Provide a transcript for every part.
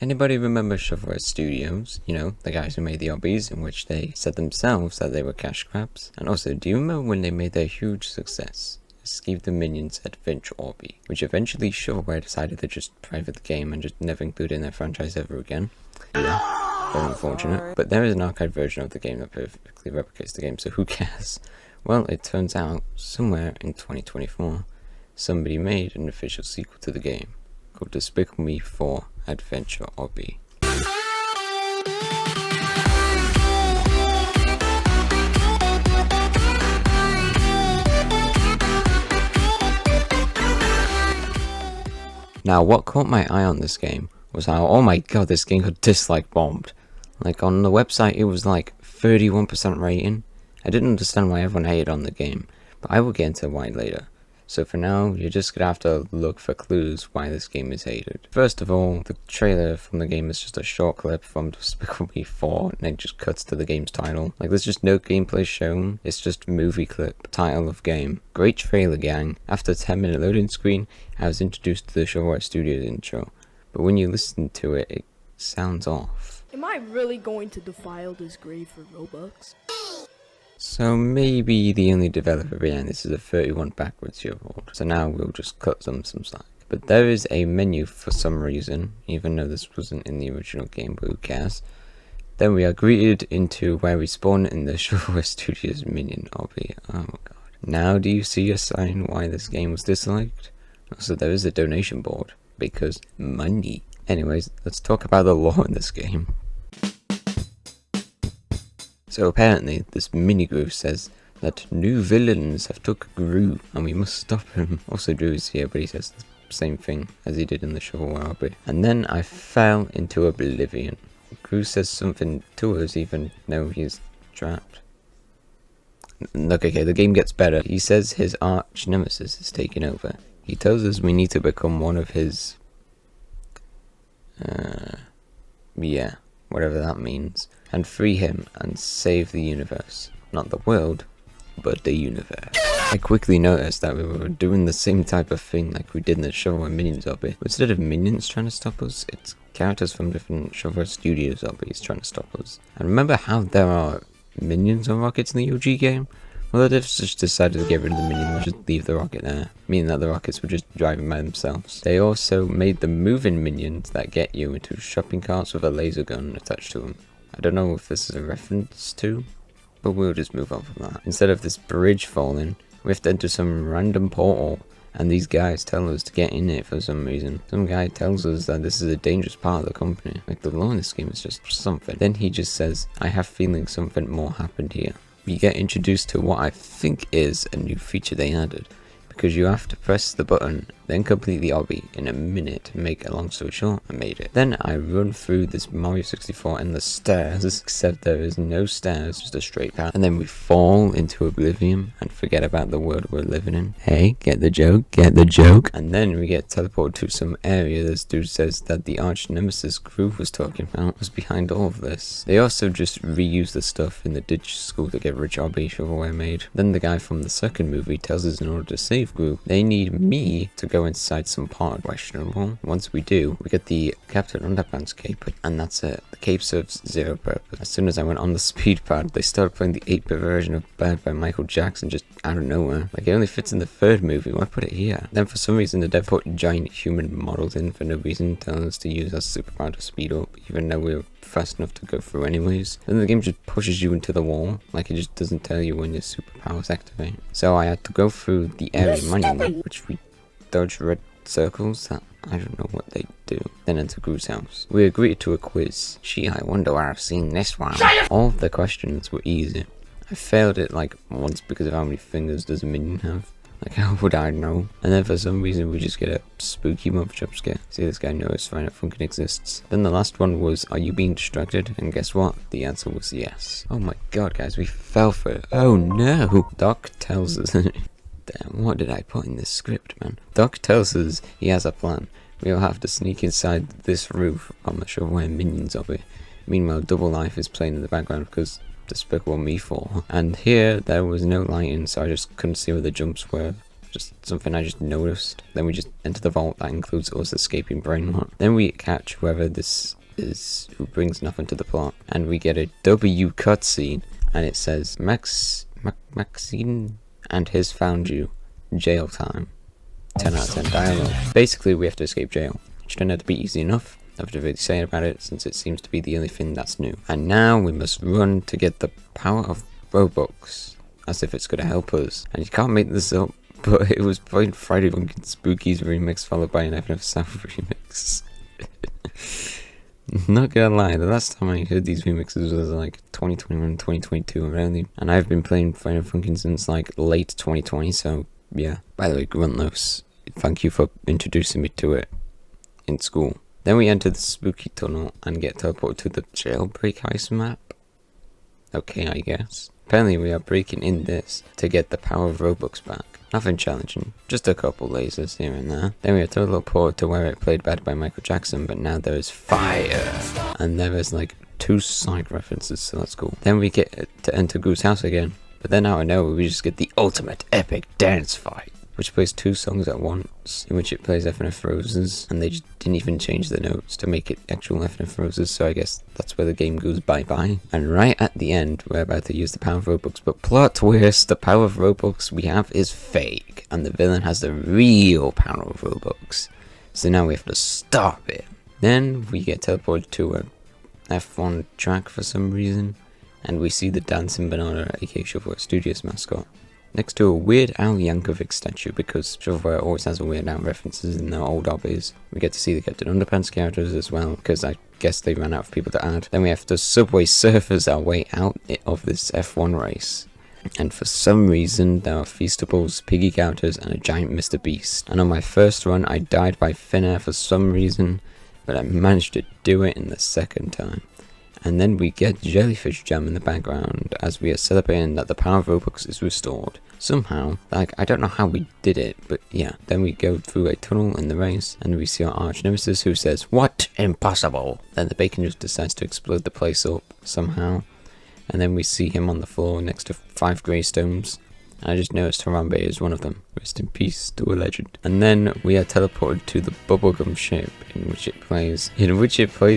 Anybody remember Shovelware Studios? You know, the guys who made the obbies, in which they said themselves that they were cash grabs? And also, do you remember when they made their huge success, Escape the Minions Adventure obby, which eventually Shovelware decided to just private the game and just never include it in their franchise ever again? Yeah, very unfortunate. But there is an arcade version of the game that perfectly replicates the game, so who cares? Well, it turns out, somewhere in 2024, somebody made an official sequel to the game, called Despicable Me 4 Adventure Obby. Now, what caught my eye on this game was how, oh my god, this game got dislike bombed. Like, on the website, it was like 31% rating. I didn't understand why everyone hated on the game, but I will get into why later. So for now, you're just gonna have to look for clues why this game is hated. First of all, the trailer from the game is just a short clip from Despicable Me 4, and it just cuts to the game's title. Like, there's just no gameplay shown, it's just movie clip, title of game. Great trailer, gang. After a 10-minute loading screen, I was introduced to the Shovelware Studios intro, but when you listen to it, it sounds off. Am I really going to defile this grave for Robux? So maybe the only developer behind this is a 31 backwards year old, so now we'll just cut them some slack. But there is a menu for some reason, even though this wasn't in the original game, but who cares. Then we are greeted into where we spawn in the Shovelware Studios minion obby. Oh my god. Now do you see a sign why this game was disliked? Also, there is a donation board, because money. Anyways, let's talk about the lore in this game. So apparently, this mini-Gru says that new villains have took Gru, and we must stop him. Also, Drew is here, but he says the same thing as he did in the Shovelware obby. And then I fell into oblivion. Gru says something to us, even though he's trapped. Look, okay, the game gets better. He says his arch nemesis is taking over. He tells us we need to become one of his... yeah, whatever that means. And free him and save the universe. Not the world, but the universe. I quickly noticed that we were doing the same type of thing like we did in the Shovelware Minions obby. But instead of minions trying to stop us, it's characters from different Shovelware Studios obbies trying to stop us. And remember how there are minions on rockets in the OG game? Well, they've just decided to get rid of the minion and just leave the rocket there, meaning that the rockets were just driving by themselves. They also made the moving minions that get you into shopping carts with a laser gun attached to them. I don't know if this is a reference to, but we'll just move on from that. Instead of this bridge falling, we have to enter some random portal, and these guys tell us to get in it for some reason. Some guy tells us that this is a dangerous part of the company. Like, the lore in this game is just something. Then he just says, I have feeling something more happened here. We get introduced to what I think is a new feature they added, because you have to press the button, then complete the obby in a minute. To make a long story short, I made it. Then I run through this Mario 64 endless stairs, except there is no stairs, just a straight path. And then we fall into oblivion and forget about the world we're living in. Hey, get the joke? Get the joke? And then we get teleported to some area this dude says that the arch nemesis Gru was talking about was behind all of this. They also just reuse the stuff in the ditch school to get rich obby Shovelware made. Then the guy from the second movie tells us in order to save Gru, they need me to go inside some pod. Questionable. Once we do, we get the Captain Underpants cape, and that's it. The cape serves zero purpose. As soon as I went on the speed pad, they started playing the 8-bit version of Bad by Michael Jackson just out of nowhere. Like, it only fits in the third movie, why put it here? Then for some reason the dev put giant human models in for no reason, telling us to use our superpower to speed up, even though we were fast enough to go through anyways. Then the game just pushes you into the wall, like it just doesn't tell you when your superpowers activate. So I had to go through the area manually, which we dodge red circles that I don't know what they do. Then enter Gru's house. We were greeted to a quiz. Gee, I wonder where I've seen this one. All of the questions were easy. I failed it like once because of how many fingers does a minion have. Like, how would I know? And then for some reason we just get a spooky mob jump scare. See, this guy knows Final Funkin' exists. Then the last one was, are you being distracted? And guess what? The answer was yes. Oh my god, guys, we fell for it. Oh no! Doc tells us... Damn, what did I put in this script, man? Doc tells us he has a plan. We'll have to sneak inside this roof on the Shovelware Minions obby. Meanwhile, Double Life is playing in the background because Despicable Me 4. And here, there was no lighting, so I just couldn't see where the jumps were just something I just noticed. Then we just enter the vault that includes us escaping Brainrot. Then we catch whoever this is who brings nothing to the plot, and we get a W cutscene, and it says Maxine and his found you. Jail time. 10 out of 10 dialogue. Basically, we have to escape jail. Which turned out to be easy enough. Nothing to really say about it, since it seems to be the only thing that's new. And now we must run to get the power of Roblox, as if it's going to help us. And you can't make this up, but it was playing Friday Funkin' Spooky's remix followed by an FNF South remix. Not gonna lie, the last time I heard these remixes was like 2021, 2022 around, and I've been playing Friday Funkin' since like late 2020, so yeah. By the way, Gruntlos, thank you for introducing me to it in school. Then we enter the spooky tunnel and get teleported to the jailbreak heist map. Okay, I guess. Apparently we are breaking in this to get the power of Roblox back. Nothing challenging, just a couple lasers here and there. Then we are teleported to where it played Bad by Michael Jackson, but now there is fire. And there is like 2 side references, so that's cool. Then we get to enter Goo's house again, but then out of nowhere we just get the ultimate epic dance fight, which plays 2 songs at once, in which it plays FNF Roses, and they just didn't even change the notes to make it actual FNF Roses, so I guess that's where the game goes bye-bye. And right at the end, we're about to use the power of Robux, but plot twist, the power of Robux we have is fake, and the villain has the real power of Robux. So now we have to stop it. Then we get teleported to a F1 track for some reason, and we see the dancing banana, aka Shovelware Studios mascot, next to a Weird Al Yankovic statue, because Shovelware always has a Weird Al references in their old obbies. We get to see the Captain Underpants characters as well, because I guess they ran out of people to add. Then we have to Subway Surfers our way out of this F1 race. And for some reason, there are Feastables, Piggy characters, and a giant Mr. Beast. And on my first run, I died by thin air for some reason, but I managed to do it in the second time. And then we get Jellyfish Jam in the background as we are celebrating that the power of Robux is restored. Somehow, like, I don't know how we did it, but yeah. Then we go through a tunnel in the race, and we see our arch nemesis who says, "What? Impossible!" Then the bacon just decides to explode the place up somehow. And then we see him on the floor next to 5 greystones. I just noticed Harambe is one of them. Rest in peace to a legend. And then we are teleported to the bubblegum ship in which it plays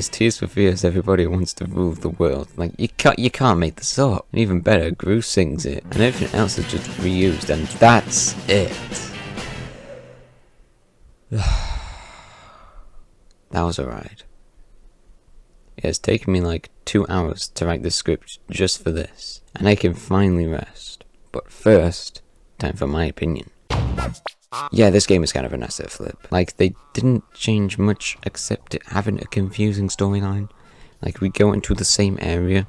Tears for Fears Everybody Wants to Rule the World. Like, you can't make this up. And even better, Gru sings it, and everything else is just reused, and that's it. That was a ride. It has taken me like 2 hours to write this script just for this, and I can finally rest. But first, time for my opinion. Yeah, this game is kind of an asset flip. Like, they didn't change much except it having a confusing storyline. Like, we go into the same area,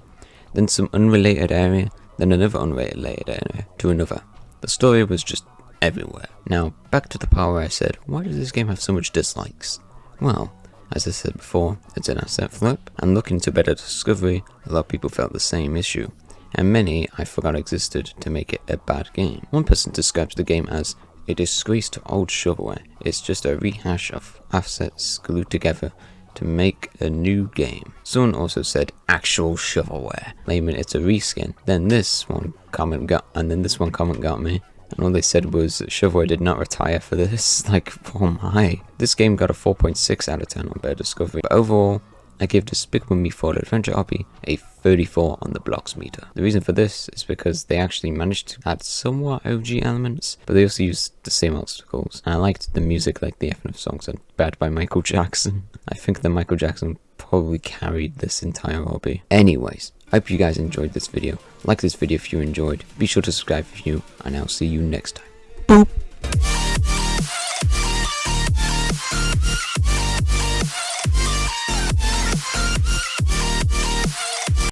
then some unrelated area, then another unrelated area, to another. The story was just everywhere. Now, back to the part where I said, why does this game have so much dislikes? Well, as I said before, it's an asset flip, and looking to better discovery, a lot of people felt the same issue. And many I forgot existed to make it a bad game. One person describes the game as a disgrace to old shovelware. It's just a rehash of assets glued together to make a new game. Someone also said actual shovelware, claiming it's a reskin. Then this one comment got me, and all they said was shovelware did not retire for this. Like, oh my. This game got a 4.6 out of 10 on Better Discovery, but overall, I give Despicable Me 4 Adventure RP a 34 on the blocks meter. The reason for this is because they actually managed to add somewhat OG elements, but they also used the same obstacles. And I liked the music, like the FNF songs and Bad by Michael Jackson. I think that Michael Jackson probably carried this entire hobby. Anyways, I hope you guys enjoyed this video. Like this video if you enjoyed. Be sure to subscribe if you, and I'll see you next time. Boop!